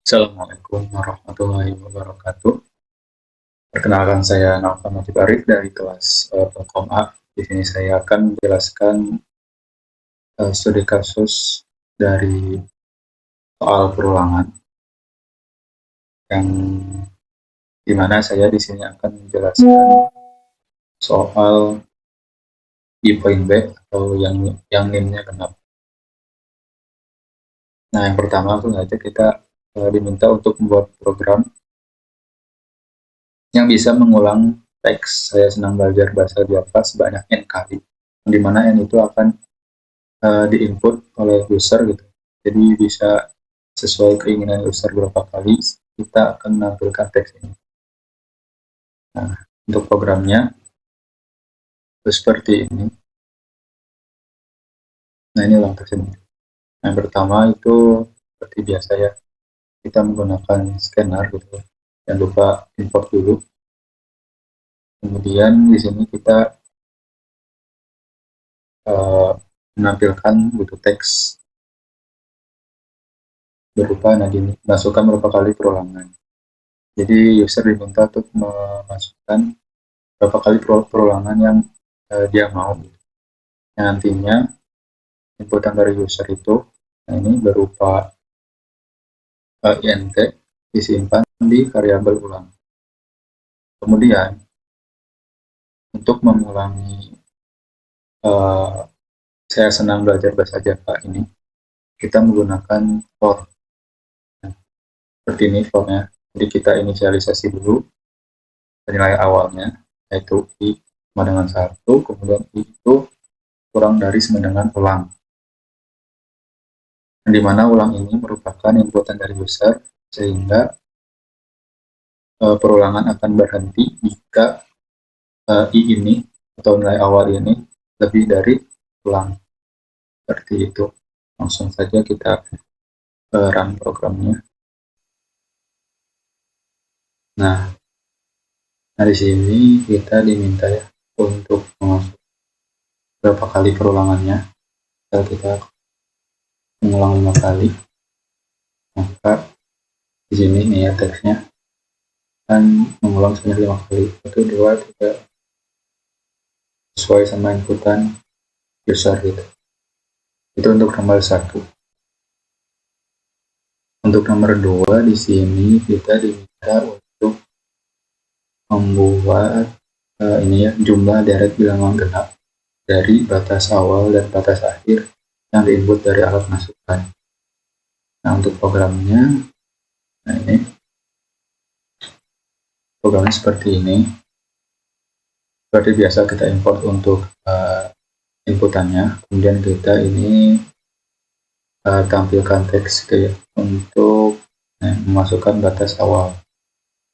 Assalamualaikum warahmatullahi wabarakatuh. Perkenalkan saya Naufal Najib Arif dari kelas Telkom A. Di sini saya akan menjelaskan studi kasus dari soal perulangan yang dimana saya di sini akan menjelaskan soal I point B atau yang NIM-nya genap. Nah, yang pertama langsung saja kita diminta untuk membuat program yang bisa mengulang teks "Saya senang belajar bahasa Java" sebanyak n kali, di mana n itu akan di-input oleh user gitu. Jadi bisa sesuai keinginan user berapa kali kita akan menampilkan teks ini. Nah, untuk programnya itu seperti ini. Nah, ini ulang teks ini. Yang pertama itu seperti biasa ya, kita menggunakan scanner gitu. Jangan lupa import dulu. Kemudian di sini kita menampilkan butuh teks berupa gini, masukkan berapa kali perulangan. Jadi user diminta untuk memasukkan berapa kali perulangan yang dia mau. Nantinya inputan dari user itu, nah ini berupa int disimpan di variabel ulang. Kemudian untuk mengulangi saya senang belajar bahasa Java ini, kita menggunakan for. Nah, seperti ini fornya. Jadi kita inisialisasi dulu nilai awalnya, yaitu i sama dengan 1, kemudian i itu kurang dari sama dengan ulang. Di mana ulang ini merupakan inputan dari user, sehingga perulangan akan berhenti jika i ini atau nilai awal ini lebih dari ulang. Seperti itu. Langsung saja kita run programnya. Nah, di sini kita diminta ya untuk mengasuk berapa kali perulangannya. Kalau kita mengulang 5 kali, maka di sini nih ya teksnya kan mengulang sebanyak 5 kali. 1, 2, 3, sesuai sama inputan user gitu. Itu untuk nomor 1. Untuk nomor 2 di sini kita diminta untuk membuat ini ya, jumlah deret bilangan genap dari batas awal dan batas akhir yang diinput dari alat masukan. Nah, untuk programnya, nah ini programnya seperti ini. Seperti biasa kita import untuk inputannya, kemudian kita ini tampilkan teks gitu ya, untuk memasukkan batas awal.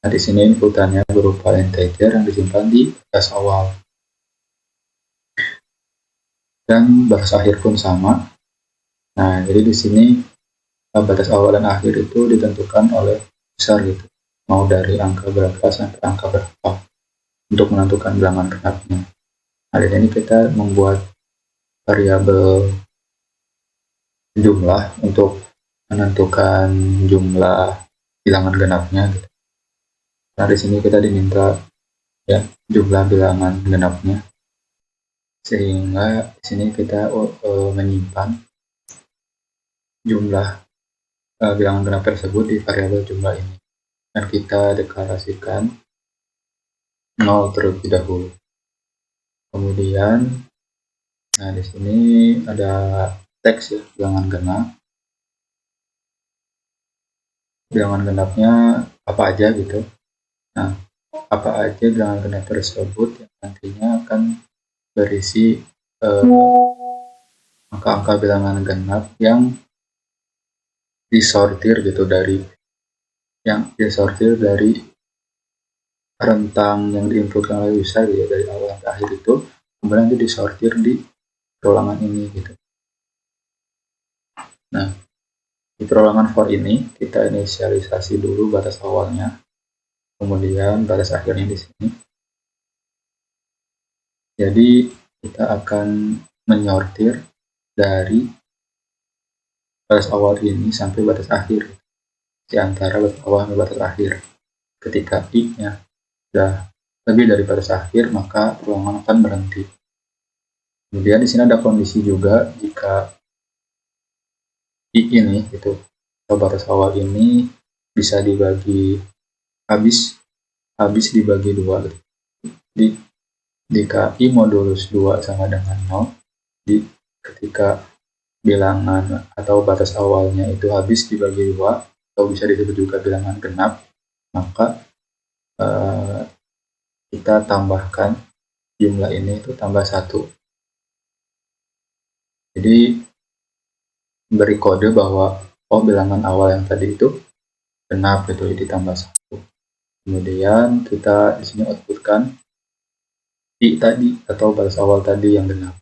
Nah, di sini inputannya berupa integer yang disimpan di batas awal. Dan batas akhir pun sama. Nah, jadi di sini batas awal dan akhir itu ditentukan oleh user gitu. Mau dari angka berapa sampai angka berapa untuk menentukan bilangan genapnya. Nah, di sini kita membuat variabel jumlah untuk menentukan jumlah bilangan genapnya gitu. Nah, di sini kita diminta ya jumlah bilangan genapnya, sehingga di sini kita menyimpan jumlah bilangan genap tersebut di variabel jumlah ini, dan kita deklarasikan 0 terlebih dahulu. Kemudian, nah di sini ada teks ya, bilangan genap. Bilangan genapnya apa aja gitu. Nah, apa aja bilangan genap tersebut yang nantinya akan berisi angka-angka bilangan genap yang disortir gitu, dari rentang yang diinputkan oleh user ya, dari awal sampai akhir itu, kemudian itu disortir di perulangan ini gitu. Nah, di perulangan for ini kita inisialisasi dulu batas awalnya, kemudian batas akhirnya di sini. Jadi kita akan menyortir dari batas awal ini sampai batas akhir. di antara batas awal dan batas akhir. Ketika I-nya sudah lebih dari batas akhir, maka ulangan akan berhenti. Kemudian di sini ada kondisi juga jika I ini gitu, atau batas awal ini bisa dibagi habis dibagi 2 gitu. Jadi jika I modulus 2 sama dengan 0, ketika bilangan atau batas awalnya itu habis dibagi 2, atau bisa disebut juga bilangan genap, maka kita tambahkan jumlah ini itu tambah 1. Jadi beri kode bahwa bilangan awal yang tadi itu genap gitu, jadi tambah 1. Kemudian kita di sini outputkan I tadi atau batas awal tadi yang genap.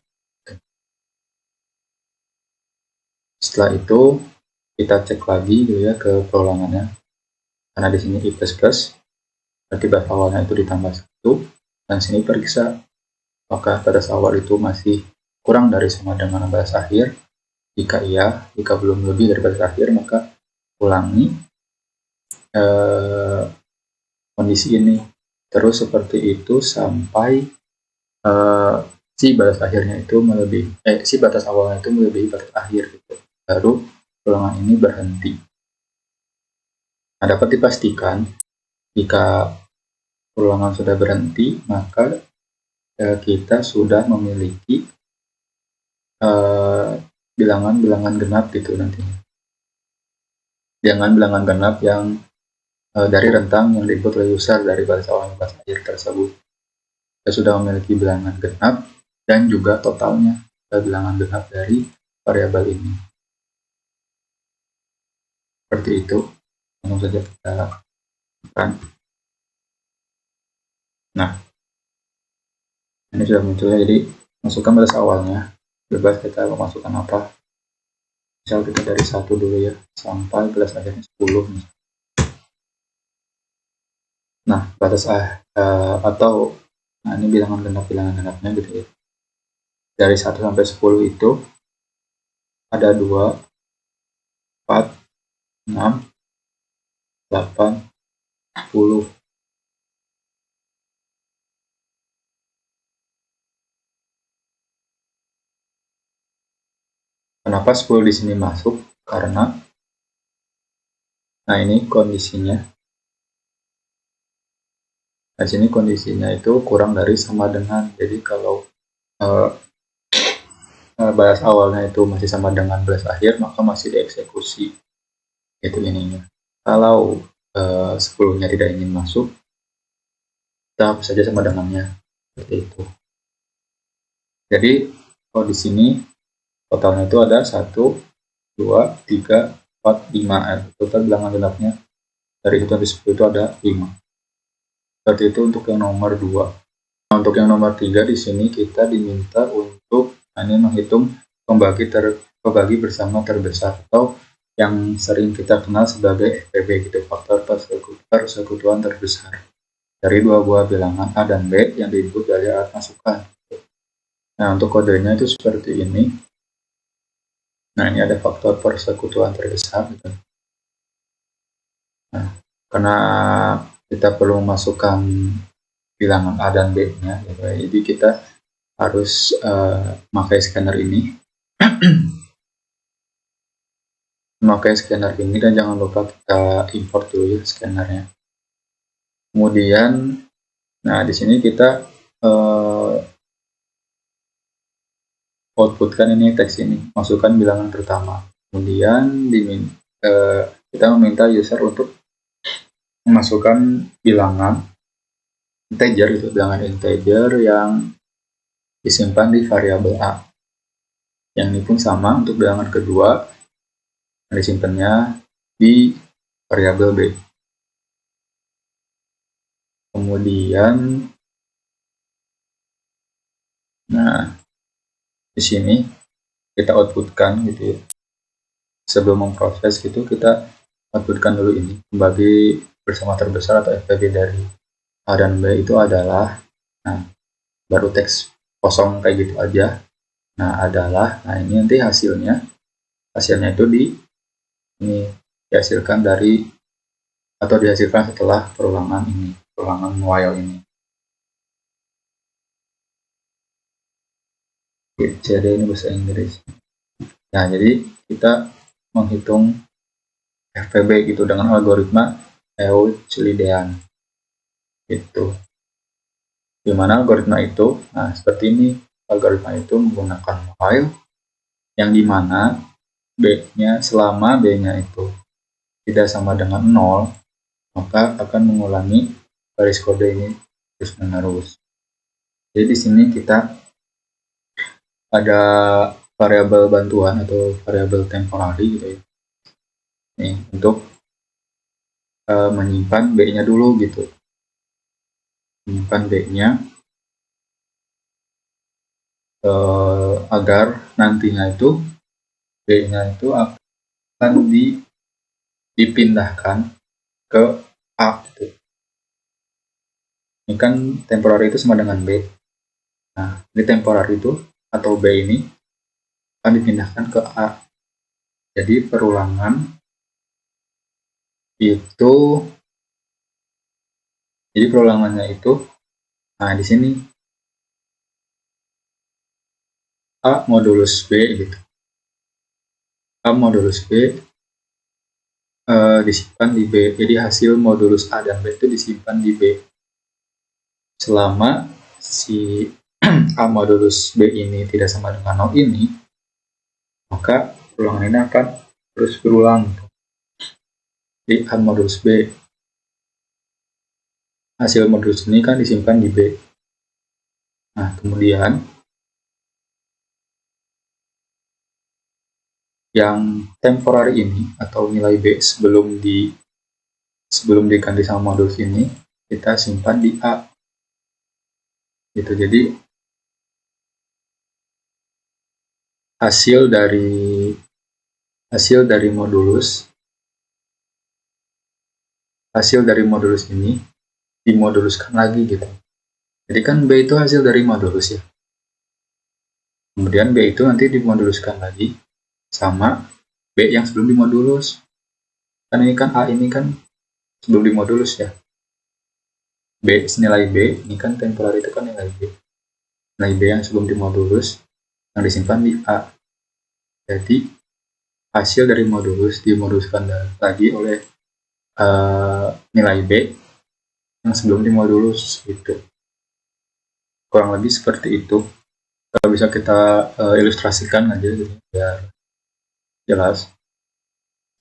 Setelah itu kita cek lagi gitu ya ke perulangannya, karena di sini I++, berarti batas awalnya itu ditambah 1, dan sini periksa apakah batas awal itu masih kurang dari sama dengan batas akhir. Jika iya, jika belum lebih dari batas akhir, maka ulangi kondisi ini terus seperti itu sampai si batas akhirnya itu melebihi si batas awalnya itu melebihi batas akhir gitu. Baru ulangan ini berhenti. Nah, dapat dipastikan jika ulangan sudah berhenti, maka kita sudah memiliki bilangan-bilangan genap gitu nantinya. Bilangan genap yang dari rentang yang diinput oleh user dari batas awal dan batas akhir tersebut. Kita sudah memiliki bilangan genap dan juga totalnya bilangan genap dari variabel ini. Seperti itu, langsung saja kita lakukan. Nah, ini sudah muncul ya, jadi masukkan batas awalnya, bebas kita mau masukkan apa. Misal kita dari 1 dulu ya, sampai batas akhirnya 10. Nah, batas atau ini bilangan genapnya gitu ya. Dari 1 sampai 10 itu ada 2, 4, 6, 8, 10. Kenapa 10 di sini masuk? Karena nah ini kondisinya. Nah, sini kondisinya itu kurang dari sama dengan. Jadi kalau batas awalnya itu masih sama dengan batas akhir, maka masih dieksekusi itu ininya. Kalau 10-nya tidak ingin masuk, kita hapus saja sama dengannya, seperti itu. Jadi kalau di sini totalnya itu ada 1, 2, 3, 4, 5. Total bilangan genapnya dari 1 sampai 10 itu ada 5. Seperti itu untuk yang nomor 2. Nah, untuk yang nomor 3 di sini kita diminta untuk ini menghitung pembagi bersama terbesar, atau yang sering kita kenal sebagai FPB gitu, faktor persekutuan terbesar dari dua buah bilangan A dan B yang diinput dari alat masukan. Nah, untuk kodenya itu seperti ini. Nah, ini ada faktor persekutuan terbesar gitu. Nah, karena kita perlu memasukkan bilangan A dan B-nya gitu, jadi kita harus memakai scanner ini. Memakai scanner ini, dan jangan lupa kita import dulu ya scannernya. Kemudian, nah di sini kita outputkan ini teks ini, masukkan bilangan pertama. Kemudian kita meminta user untuk memasukkan bilangan integer itu, bilangan integer yang disimpan di variabel A. Yang ini pun sama untuk bilangan kedua, yang disimpannya di variabel B. Kemudian, nah di sini kita outputkan gitu ya. Sebelum memproses gitu, kita outputkan dulu ini, pembagi bersama terbesar atau FPB dari A dan B itu adalah, nah baru teks kosong kayak gitu aja. Nah adalah, nah ini nanti hasilnya itu di ini dihasilkan dari atau dihasilkan setelah perulangan while ini. Jadi ini bahasa Inggris. Nah, jadi kita menghitung FPB gitu dengan algoritma Euclidean. Itu. Gimana algoritma itu? Nah, seperti ini. Algoritma itu menggunakan while yang dimana B-nya selama B-nya itu tidak sama dengan 0, maka akan mengulangi baris kode ini terus-menerus. Jadi di sini kita ada variabel bantuan atau variabel temporary gitu ya. Nih, untuk menyimpan B-nya dulu gitu. Menyimpan B-nya agar nantinya itu B-nya itu akan dipindahkan ke A gitu. Ini kan temporary itu sama dengan B. Nah, ini temporary itu atau B ini akan dipindahkan ke A. Jadi perulangan itu, jadi perulangannya itu, nah di sini A modulus B gitu. A modulus B disimpan di B. Jadi hasil modulus A dan B itu disimpan di B. Selama si A modulus B ini tidak sama dengan 0 ini, maka perulangan ini akan terus berulang. Di A modulus B, hasil modulus ini kan disimpan di B. Nah, kemudian yang temporary ini atau nilai B sebelum diganti sama modulus ini kita simpan di A. Gitu. Jadi hasil dari modulus ini dimoduluskan lagi gitu. Jadi kan B itu hasil dari modulus ya. Kemudian B itu nanti dimoduluskan lagi sama B yang sebelum dimodulus. Kan ini kan A ini kan sebelum dimodulus ya. B senilai B, ini kan temporary itu kan nilai B. Nilai B yang sebelum dimodulus yang disimpan di A. Jadi hasil dari modulus dimoduluskan lagi oleh nilai B yang sebelum dimodulus gitu. Kurang lebih seperti itu. Kalau bisa kita ilustrasikan aja gitu biar jelas.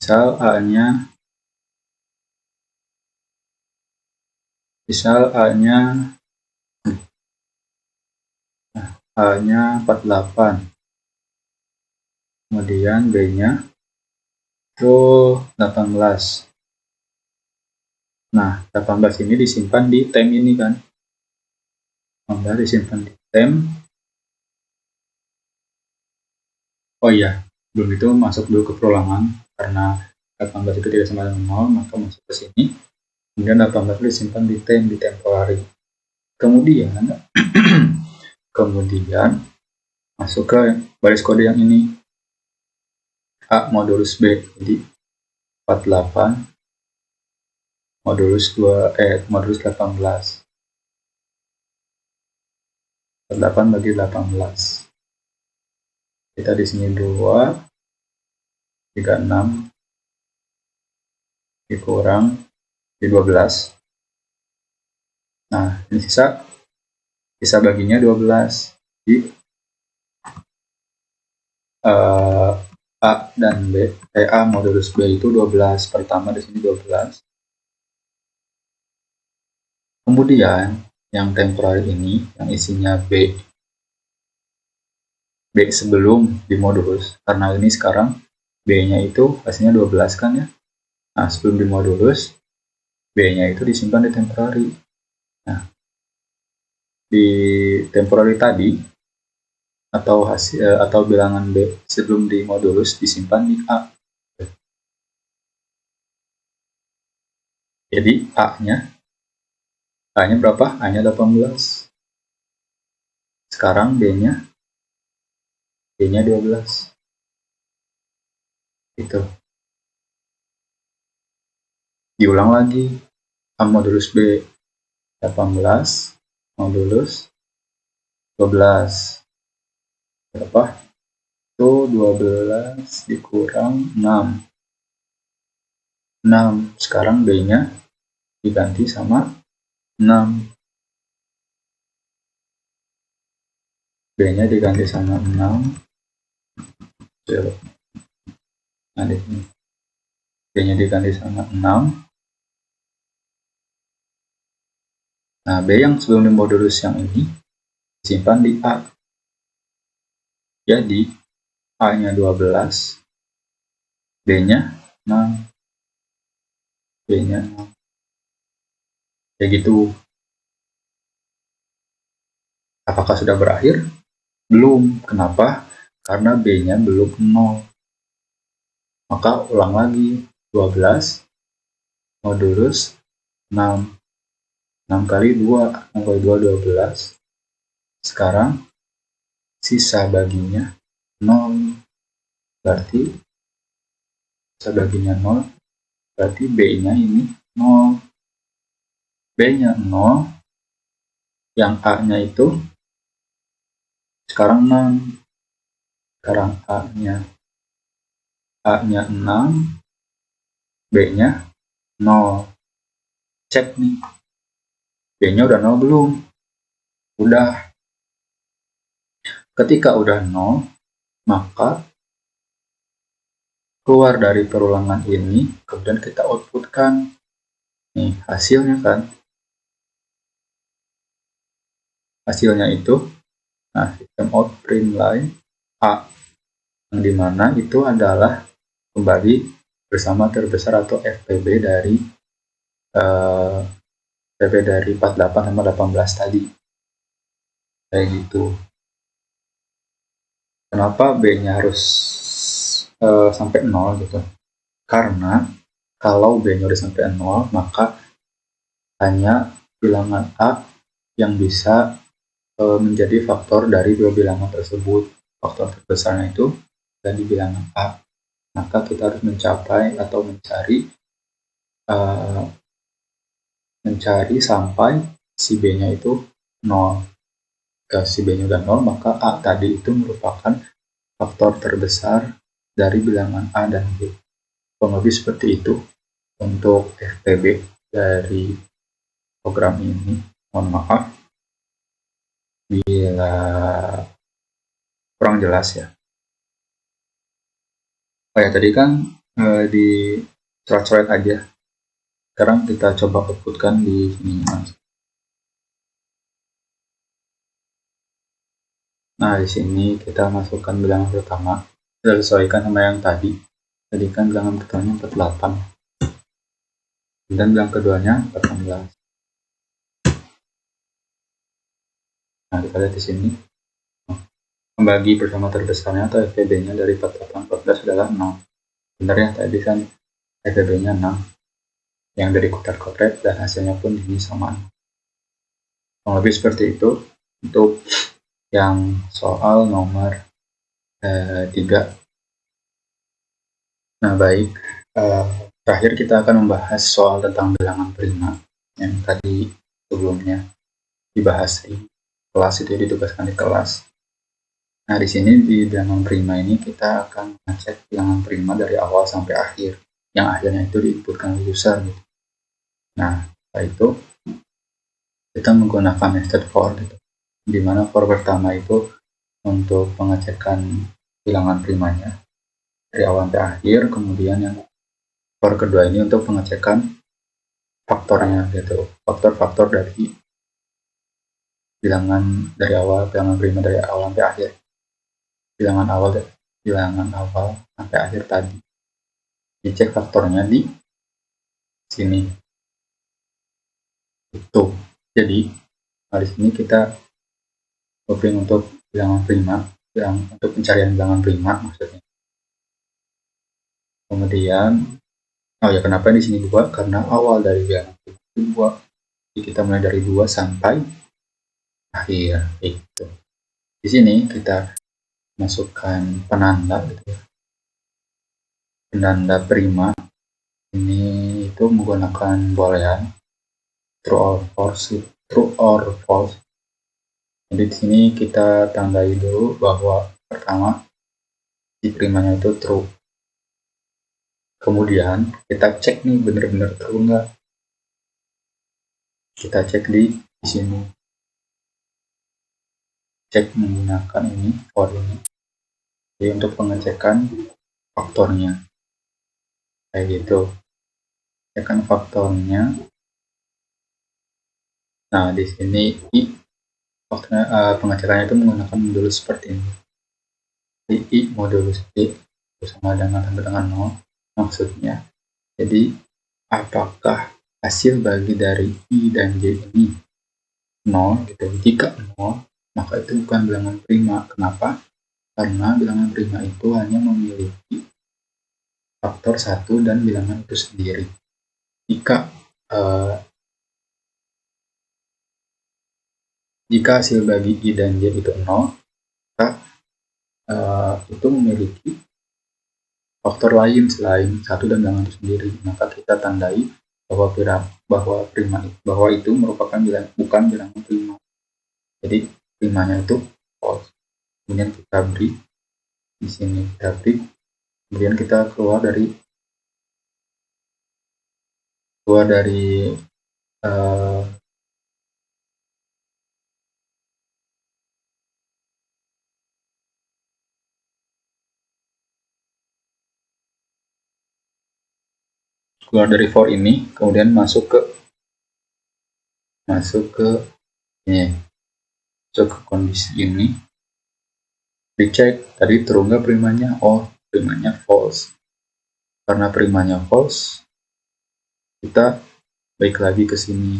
Misal A-nya 48. Kemudian B-nya itu 18. Nah, 18 ini disimpan di tem ini kan. 18 disimpan di tem. Oh iya, belum itu masuk dulu ke perulangan karena 18 itu tidak sama dengan 0, maka masuk ke sini. Kemudian 18 disimpan di tem, di temporary. Kemudian masuk ke baris kode yang ini. A modulus B. Jadi 48 modulus 18. 48 bagi 18. Kita di sini 2, 36 dikurang di 12. Nah, ini sisa baginya 12. Jadi A dan B, A modulus B itu 12. Pertama di sini 12. Kemudian yang temporary ini yang isinya B sebelum dimodulus, karena ini sekarang B-nya itu hasilnya 12 kan ya. Nah, sebelum dimodulus B-nya itu disimpan di temporary. Nah, di temporary tadi atau bilangan B sebelum dimodulus disimpan di A. Jadi A-nya berapa? A-nya 18. Sekarang B-nya 12. Itu. Diulang lagi, A modulus B 18 modulus 12. Berapa? Itu 12 dikurang 6. 6. Sekarang B-nya diganti sama 6. B-nya diganti sama 6. Nah, di sini. B-nya diganti sama 6. Nah, B yang sebelum dimodulus yang ini disimpan di A. Jadi, A-nya 12, B-nya 6. B-nya 6. Kayak gitu. Apakah sudah berakhir? Belum. Kenapa? Karena B-nya belum 0. Maka ulang lagi. 12 modulus 6. 6 kali 2. 6 kali 2, 12. Sekarang sisa baginya 0. Berarti sisa baginya 0. Berarti B-nya ini 0. B-nya 0. Yang A-nya itu sekarang 6. Sekarang A-nya 6. B-nya 0. Cek nih. B-nya udah 0 belum? Udah. Ketika udah 0, maka keluar dari perulangan ini, kemudian kita outputkan. Nih, hasilnya kan. Hasilnya itu, nah, sistem out print line A, yang dimana itu adalah kembali bersama terbesar atau FPB dari 48 sama 18 tadi. Kayak gitu. Kenapa B-nya harus sampai 0 gitu? Karena kalau B-nya udah sampai 0, maka hanya bilangan A yang bisa menjadi faktor dari dua bilangan tersebut. Faktor terbesarnya itu ada di bilangan A. Maka kita harus mencapai atau mencari sampai si B-nya itu 0. Jika si B-nya udah 0, maka A tadi itu merupakan faktor terbesar dari bilangan A dan B. Kurang lebih seperti itu untuk FPB dari program ini. Mohon maaf bila kurang jelas ya. Oh ya, tadi kan di coret-coret aja. Sekarang kita coba outputkan di sini. Nah, di sini kita masukkan bilangan pertama. Kita sesuaikan sama yang tadi. Tadi kan bilangan pertamanya 48. Dan bilangan keduanya 18. Nah, kita lihat di sini. Membagi bersama terbesarnya atau FPB-nya dari 48 14 adalah 6. Benar ya, tadi kan FPB-nya 6. Yang dari kotak-kotak dan hasilnya pun ini sama. Kurang lebih seperti itu untuk yang soal nomor 3. Nah, baik. Terakhir kita akan membahas soal tentang bilangan prima yang tadi sebelumnya dibahas di kelas, itu ditugaskan di kelas. Nah, di sini di bilangan prima ini kita akan mengecek bilangan prima dari awal sampai akhir, yang akhirnya itu diinputkan oleh user gitu. Nah, setelah itu kita menggunakan method for gitu, di mana for pertama itu untuk pengecekan bilangan primanya dari awal sampai akhir, kemudian yang for kedua ini untuk pengecekan faktornya gitu, faktor-faktor dari bilangan dari awal, bilangan prima dari awal sampai akhir, bilangan awal sampai akhir tadi. Dicek faktornya di sini. Itu. Jadi di sini kita coping untuk bilangan prima, yang untuk pencarian bilangan prima maksudnya. Kemudian, oh ya, kenapa di sini 2? Karena awal dari bilangan prima itu 2. Jadi kita mulai dari 2 sampai akhir. Itu. Di sini kita masukkan penanda gitu ya. Penanda prima Ini itu menggunakan boolean true or false. Jadi di sini kita tandai dulu bahwa pertama si primanya itu true. Kemudian kita cek nih benar-benar true nggak. Kita cek di sini. Cek menggunakan ini for ini. Jadi untuk pengecekan faktornya kayak gitu. Cekkan faktornya. Nah di sini pengecekannya itu menggunakan modulus seperti ini. I modulus I sama dengan 0 maksudnya. Jadi apakah hasil bagi dari I dan J ini 0 gitu. Jika 0 maka itu bukan bilangan prima. Kenapa? Karena bilangan prima itu hanya memiliki faktor 1 dan bilangan itu sendiri. Jika hasil bagi I dan J itu 0, maka itu memiliki faktor lain selain 1 dan bilangan itu sendiri. Maka kita tandai bahwa itu merupakan bukan bilangan prima. Jadi primanya itu false. Kemudian kita beri di sini, kita beri, kemudian kita keluar dari for ini, kemudian masuk ke kondisi ini, dicek tadi true nggak primanya. Oh, primanya false. Karena primanya false, kita balik lagi ke sini,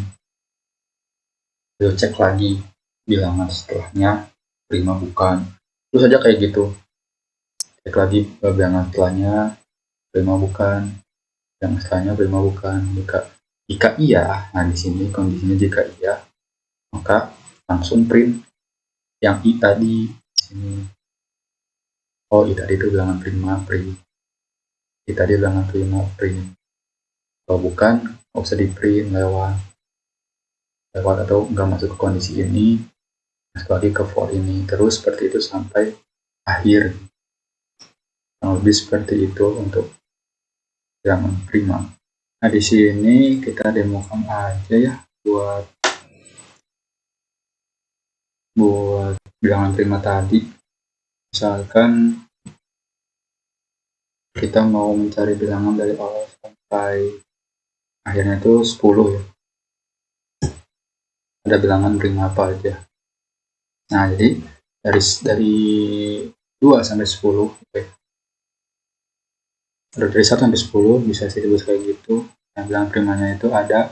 kita cek lagi bilangan setelahnya prima bukan. Terus saja kayak gitu, cek lagi bilangan setelahnya prima bukan, yang setelahnya prima bukan. Jika iya, nah di sini kondisinya jika iya, maka langsung print yang I tadi di sini. Oh, I tadi itu bilangan prima, print. I tadi bilangan prima, print. Kalau bukan, nggak usah di print lewat atau nggak masuk ke kondisi ini, masuk lagi ke for ini, terus seperti itu sampai akhir. Lebih seperti itu untuk bilangan prima. Nah di sini kita demokan aja ya buat bilangan prima tadi. Misalkan kita mau mencari bilangan dari awal sampai akhirnya itu 10 ya. Ada bilangan prima apa aja. Nah jadi dari 2 sampai 10, okay. Dari 1 sampai 10 bisa disebut kayak gitu. Nah bilangan primanya itu ada,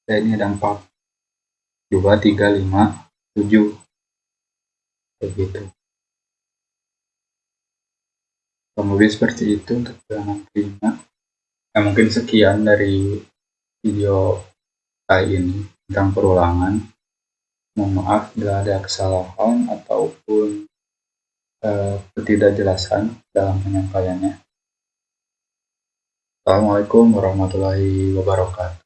ini ada 4, 2, 3, 5, 7 kayak gitu. Kemudian seperti itu untuk bilangan prima. Nah, mungkin sekian dari video kali ini tentang perulangan. Mohon maaf bila ada kesalahan ataupun ketidakjelasan dalam penyampaiannya. Assalamualaikum warahmatullahi wabarakatuh.